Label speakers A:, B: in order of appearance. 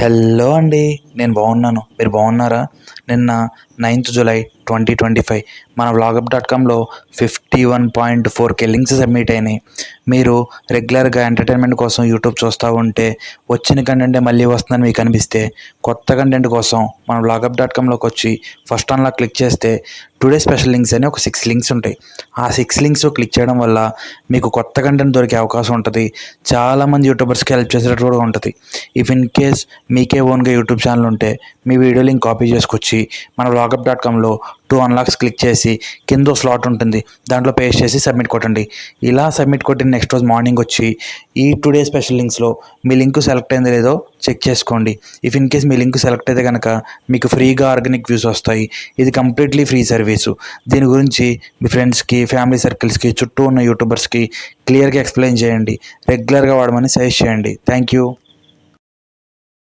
A: Hello అండి. నేను బాగున్నాను. మీరు బాగున్నారా? నిన్న 9th జూలై 2025 మన vlogup.comలో 51.4K లింక్స్ సబ్మిట్ అయినాయి. మీరు రెగ్యులర్గా ఎంటర్టైన్మెంట్ కోసం యూట్యూబ్ చూస్తూ ఉంటే వచ్చిన కంటెంటే మళ్ళీ వస్తుందని మీకు అనిపిస్తే కొత్త కంటెంట్ కోసం మన vlogup.comలోకి వచ్చి ఫస్ట్ ఆన్లా క్లిక్ చేస్తే టుడే స్పెషల్ లింక్స్ అని ఒక 6 లింక్స్ ఉంటాయి. ఆ 6 లింక్స్ క్లిక్ చేయడం వల్ల మీకు కొత్త కంటెంట్ దొరికే అవకాశం ఉంటుంది. చాలామంది యూట్యూబర్స్కి హెల్ప్ చేసేటట్టు కూడా ఉంటుంది. ఇఫ్ ఇన్ కేస్ మీకే ఓన్గా యూట్యూబ్ ఛానల్ ఉంటే మీ వీడియో లింక్ కాపీ చేసుకొచ్చి మన vlogup.comలో 2 అన్లాక్స్ క్లిక్ చేసి కింద స్లాట్ ఉంటుంది, దాంట్లో పేస్ట్ చేసి సబ్మిట్ కొట్టండి. ఇలా సబ్మిట్ కొట్టిన నెక్స్ట్ రోజు మార్నింగ్ వచ్చి ఈ టుడే స్పెషల్ లింక్స్లో మీ లింక్ సెలెక్ట్ అయిందో లేదో చెక్ చేసుకోండి. If in case me link select అయితే కనుక మీకు ఫ్రీగా ఆర్గానిక్ వ్యూస్ వస్తాయి. ఇది కంప్లీట్లీ ఫ్రీ సర్వీసు. దీని గురించి మీ ఫ్రెండ్స్కి, ఫ్యామిలీ సర్కిల్స్కి, చుట్టూ ఉన్న యూట్యూబర్స్కి క్లియర్గా ఎక్స్ప్లెయిన్ చేయండి. రెగ్యులర్గా వాడమని సజెస్ట్ చేయండి. Thank you.